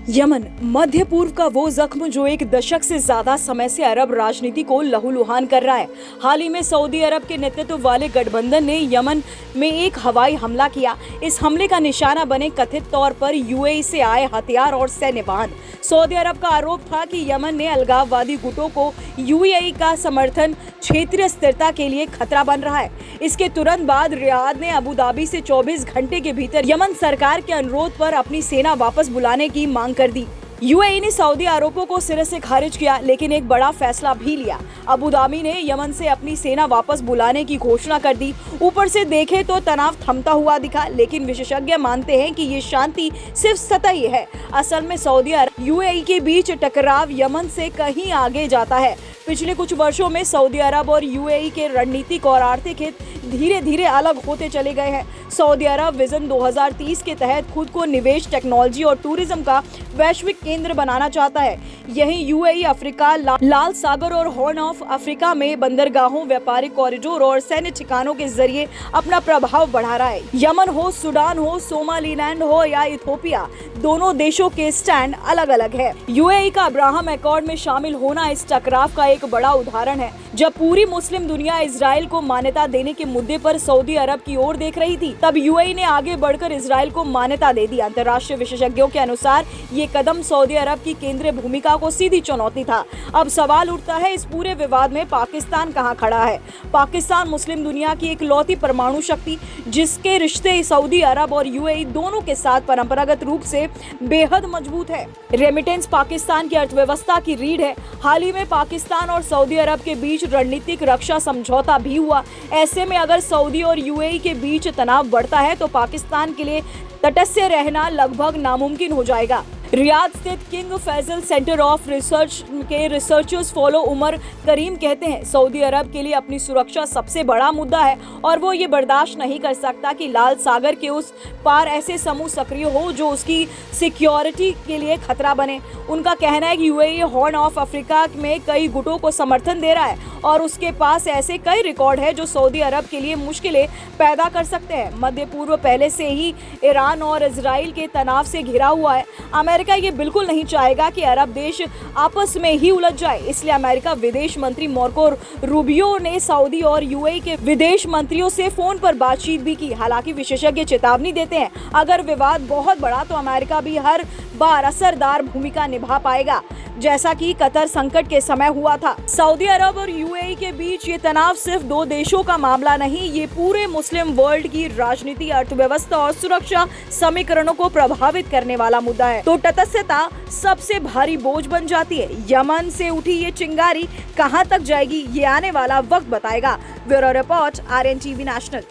Yemen मध्य पूर्व का वो जख्म जो एक दशक से ज्यादा समय से अरब राजनीति को लहूलुहान कर रहा है। हाल ही में सऊदी अरब के नेतृत्व वाले गठबंधन ने यमन में एक हवाई हमला किया। इस हमले का निशाना बने कथित तौर पर यूएई से आए हथियार और सैन्य वाहन। सऊदी अरब का आरोप था कि यमन ने अलगाववादी गुटों को यूएई का समर्थन क्षेत्रीय स्थिरता के लिए खतरा बन रहा है। इसके तुरंत बाद रियाद ने अबू धाबी से 24 घंटे के भीतर यमन सरकार के अनुरोध पर अपनी सेना वापस बुलाने की मांग कर दी। यूएई ने सऊदी आरोपों को सिरे से खारिज किया, लेकिन एक बड़ा फैसला भी लिया। अबू धाबी ने यमन से अपनी सेना वापस बुलाने की घोषणा कर दी। ऊपर से देखे तो तनाव थमता हुआ दिखा, लेकिन विशेषज्ञ मानते हैं कि ये शांति सिर्फ सतही है। असल में सऊदी अरब यूएई के बीच टकराव यमन से कहीं आगे जाता है। पिछले कुछ वर्षों में सऊदी अरब और यूएई के रणनीतिक और आर्थिक हित धीरे धीरे अलग होते चले गए हैं। सऊदी अरब विजन 2030 के तहत खुद को निवेश, टेक्नोलॉजी और टूरिज्म का वैश्विक केंद्र बनाना चाहता है। यहीं यूएई अफ्रीका, लाल सागर और हॉर्न ऑफ अफ्रीका में बंदरगाहों, व्यापारिक कॉरिडोर और सैन्य ठिकानों के जरिए अपना प्रभाव बढ़ा रहा है। यमन हो, सूडान हो, सोमालीलैंड हो या इथियोपिया, दोनों देशों के स्टैंड अलग अलग है। यूएई का अब्राहम एकॉर्ड में शामिल होना इस टकराव का एक बड़ा उदाहरण है। जब पूरी मुस्लिम दुनिया इजराइल को मान्यता देने के मुद्दे पर सऊदी अरब की ओर देख रही थी, तब यूएई ने आगे बढ़कर इजराइल को मान्यता दे दी। अंतर्राष्ट्रीय विशेषज्ञों के अनुसार ये कदम सऊदी अरब की केंद्रीय भूमिका को सीधी चुनौती था। अब सवाल उठता है, इस पूरे विवाद में पाकिस्तान कहां खड़ा है? पाकिस्तान मुस्लिम दुनिया की इकलौती परमाणु शक्ति, जिसके रिश्ते सऊदी अरब और यूएई दोनों के साथ परंपरागत रूप से बेहद मजबूत है। रेमिटेंस पाकिस्तान की अर्थव्यवस्था की रीढ़ है। हाल ही में पाकिस्तान और सऊदी अरब के बीच रणनीतिक रक्षा समझौता भी हुआ। ऐसे में अगर सऊदी और यूएई के बीच तनाव बढ़ता है तो पाकिस्तान के लिए तटस्थ रहना लगभग नामुमकिन हो जाएगा। रियाद स्थित King Faisal centre of research के रिसर्चर्स फॉलो उमर करीम कहते हैं, सऊदी अरब के लिए अपनी सुरक्षा सबसे बड़ा मुद्दा है और वो ये बर्दाश्त नहीं कर सकता कि लाल सागर के उस पार ऐसे समूह सक्रिय हो जो उसकी सिक्योरिटी के लिए खतरा बने। उनका कहना है कि यूएई हॉर्न ऑफ अफ्रीका में कई गुटों को समर्थन दे रहा है और उसके पास ऐसे कई रिकॉर्ड है जो सऊदी अरब के लिए मुश्किलें पैदा कर सकते हैं। मध्य पूर्व पहले से ही ईरान और इजराइल के तनाव से घिरा हुआ है। अमेरिका ये बिल्कुल नहीं चाहेगा कि अरब देश आपस में ही उलझ जाए। इसलिए अमेरिका विदेश मंत्री मार्को रूबियो ने सऊदी और यूएई के विदेश मंत्रियों से फोन पर बातचीत भी की। हालांकि विशेषज्ञ चेतावनी देते हैं, अगर विवाद बहुत बड़ा तो अमेरिका भी हर बार असरदार भूमिका निभा पाएगा, जैसा कि कतर संकट के समय हुआ था। सऊदी अरब और यूएई के बीच ये तनाव सिर्फ दो देशों का मामला नहीं, ये पूरे मुस्लिम वर्ल्ड की राजनीति, अर्थव्यवस्था और सुरक्षा समीकरणों को प्रभावित करने वाला मुद्दा है। तो तटस्थता सबसे भारी बोझ बन जाती है। यमन से उठी ये चिंगारी कहां तक जाएगी, ये आने वाला वक्त बताएगा। Bureau report, RNTV national.